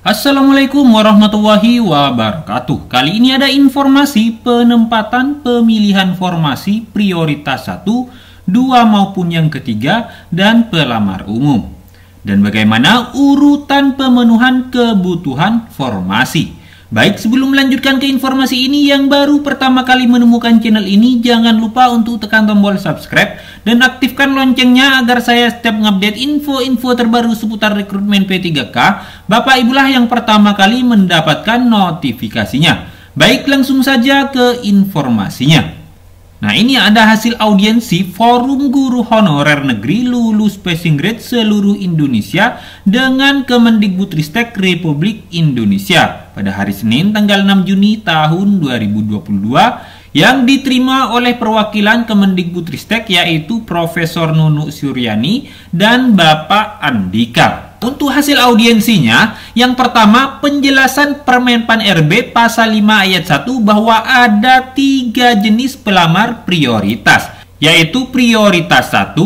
Assalamualaikum warahmatullahi wabarakatuh. Kali ini ada informasi penempatan pemilihan formasi prioritas 1, 2 maupun yang ketiga dan pelamar umum. Dan bagaimana urutan pemenuhan kebutuhan formasi. Baik, sebelum melanjutkan ke informasi ini, yang baru pertama kali menemukan channel ini, jangan lupa untuk tekan tombol subscribe dan aktifkan loncengnya agar saya setiap mengupdate info-info terbaru seputar rekrutmen P3K, Bapak Ibulah yang pertama kali mendapatkan notifikasinya. Baik, langsung saja ke informasinya. Nah, ini ada hasil audiensi Forum Guru Honorer Negeri Lulus Passing Grade seluruh Indonesia dengan Kemendikbudristek Republik Indonesia pada hari Senin tanggal 6 Juni tahun 2022 yang diterima oleh perwakilan Kemendikbudristek yaitu Profesor Nunu Suryani dan Bapak Andika. Untuk hasil audiensinya, yang pertama penjelasan Permenpan RB pasal 5 ayat 1 bahwa ada 3 jenis pelamar prioritas, yaitu prioritas 1,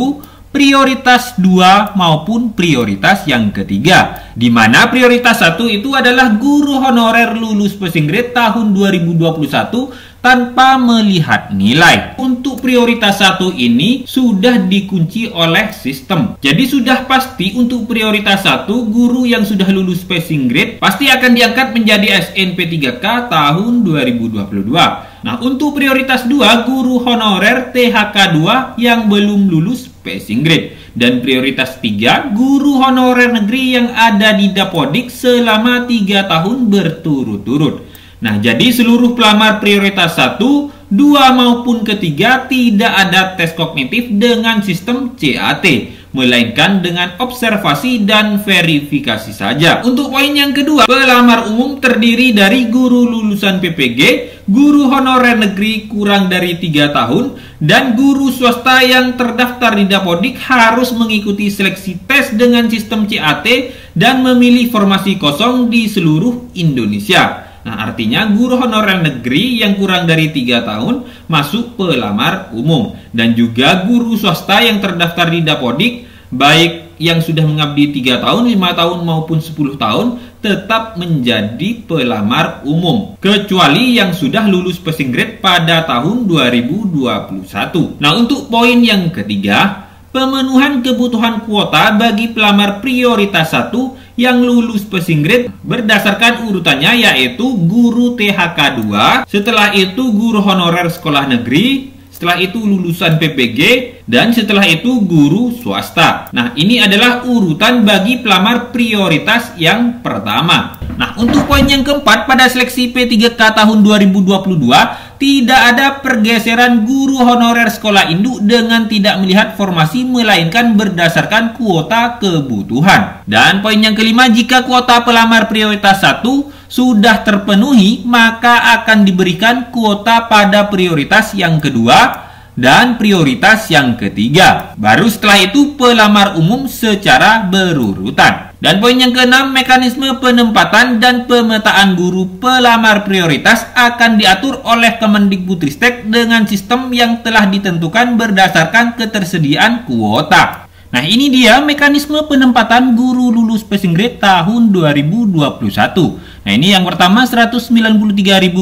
prioritas 2 maupun prioritas yang ketiga. Di mana prioritas 1 itu adalah guru honorer lulus passing grade tahun 2021 tanpa melihat nilai. Untuk prioritas 1 ini sudah dikunci oleh sistem. Jadi sudah pasti untuk prioritas 1 guru yang sudah lulus passing grade pasti akan diangkat menjadi SNP3K tahun 2022. Nah, untuk prioritas 2 guru honorer THK 2 yang belum lulus passing grade. Dan prioritas 3 guru honorer negeri yang ada di Dapodik selama 3 tahun berturut-turut. Nah, jadi seluruh pelamar prioritas 1, 2 maupun ketiga tidak ada tes kognitif dengan sistem CAT, melainkan dengan observasi dan verifikasi saja. Untuk poin yang kedua, pelamar umum terdiri dari guru lulusan PPG, guru honorer negeri kurang dari 3 tahun, dan guru swasta yang terdaftar di Dapodik harus mengikuti seleksi tes dengan sistem CAT dan memilih formasi kosong di seluruh Indonesia. Nah, artinya guru honorer negeri yang kurang dari 3 tahun masuk pelamar umum. Dan juga guru swasta yang terdaftar di Dapodik, baik yang sudah mengabdi 3 tahun, 5 tahun maupun 10 tahun, tetap menjadi pelamar umum. Kecuali yang sudah lulus passing grade pada tahun 2021. Nah, untuk poin yang ketiga, pemenuhan kebutuhan kuota bagi pelamar prioritas 1 yang lulus passing grade berdasarkan urutannya yaitu guru THK 2, setelah itu guru honorer sekolah negeri, setelah itu lulusan PPG, dan setelah itu guru swasta. Nah, ini adalah urutan bagi pelamar prioritas yang pertama. Nah, untuk poin yang keempat, pada seleksi P3K tahun 2022 tidak ada pergeseran guru honorer sekolah induk dengan tidak melihat formasi melainkan berdasarkan kuota kebutuhan. Dan poin yang kelima, jika kuota pelamar prioritas 1 sudah terpenuhi, maka akan diberikan kuota pada prioritas yang kedua dan prioritas yang ketiga. Baru setelah itu pelamar umum secara berurutan. Dan poin yang keenam, mekanisme penempatan dan pemetaan guru pelamar prioritas akan diatur oleh Kemendikbudristek dengan sistem yang telah ditentukan berdasarkan ketersediaan kuota. Nah, ini dia mekanisme penempatan guru lulus passing grade tahun 2021. Nah, ini yang pertama 193.000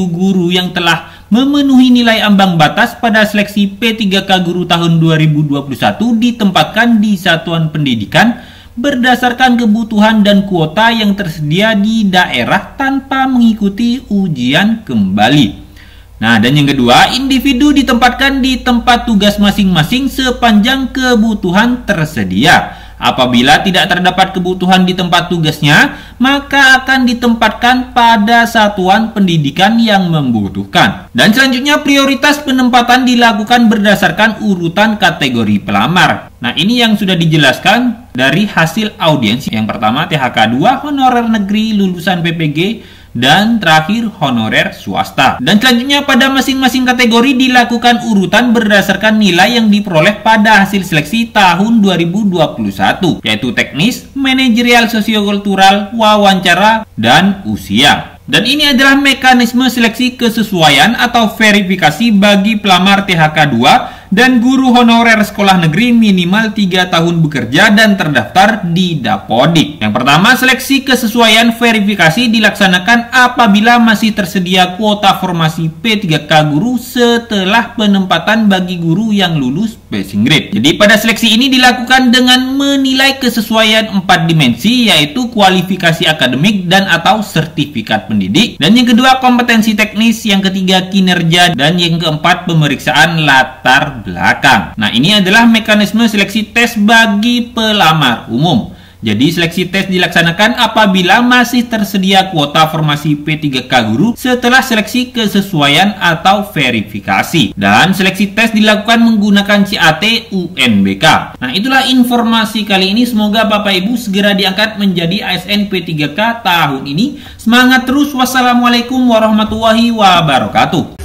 guru yang telah memenuhi nilai ambang batas pada seleksi P3K guru tahun 2021 ditempatkan di satuan pendidikan berdasarkan kebutuhan dan kuota yang tersedia di daerah tanpa mengikuti ujian kembali. Nah, dan yang kedua, individu ditempatkan di tempat tugas masing-masing sepanjang kebutuhan tersedia. Apabila tidak terdapat kebutuhan di tempat tugasnya, maka akan ditempatkan pada satuan pendidikan yang membutuhkan. Dan selanjutnya, prioritas penempatan dilakukan berdasarkan urutan kategori pelamar. Nah, ini yang sudah dijelaskan dari hasil audiensi. Yang pertama, THK 2 honorer negeri lulusan PPG, dan terakhir honorer swasta. Dan selanjutnya pada masing-masing kategori dilakukan urutan berdasarkan nilai yang diperoleh pada hasil seleksi tahun 2021, yaitu teknis, manajerial, sosiokultural, wawancara, dan usia. Dan ini adalah mekanisme seleksi kesesuaian atau verifikasi bagi pelamar THK 2 dan guru honorer sekolah negeri minimal 3 tahun bekerja dan terdaftar di Dapodik. Yang pertama, seleksi kesesuaian verifikasi dilaksanakan apabila masih tersedia kuota formasi P3K guru setelah penempatan bagi guru yang lulus passing grade. Jadi pada seleksi ini dilakukan dengan menilai kesesuaian 4 dimensi, yaitu kualifikasi akademik dan atau sertifikat pendidik, dan yang kedua kompetensi teknis, yang ketiga kinerja, dan yang keempat pemeriksaan latar belakang. Nah, ini adalah mekanisme seleksi tes bagi pelamar umum. Jadi seleksi tes dilaksanakan apabila masih tersedia kuota formasi P3K guru setelah seleksi kesesuaian atau verifikasi. Dan seleksi tes dilakukan menggunakan CAT UNBK. Nah, itulah informasi kali ini. Semoga Bapak Ibu segera diangkat menjadi ASN P3K tahun ini. Semangat terus. Wassalamualaikum warahmatullahi wabarakatuh.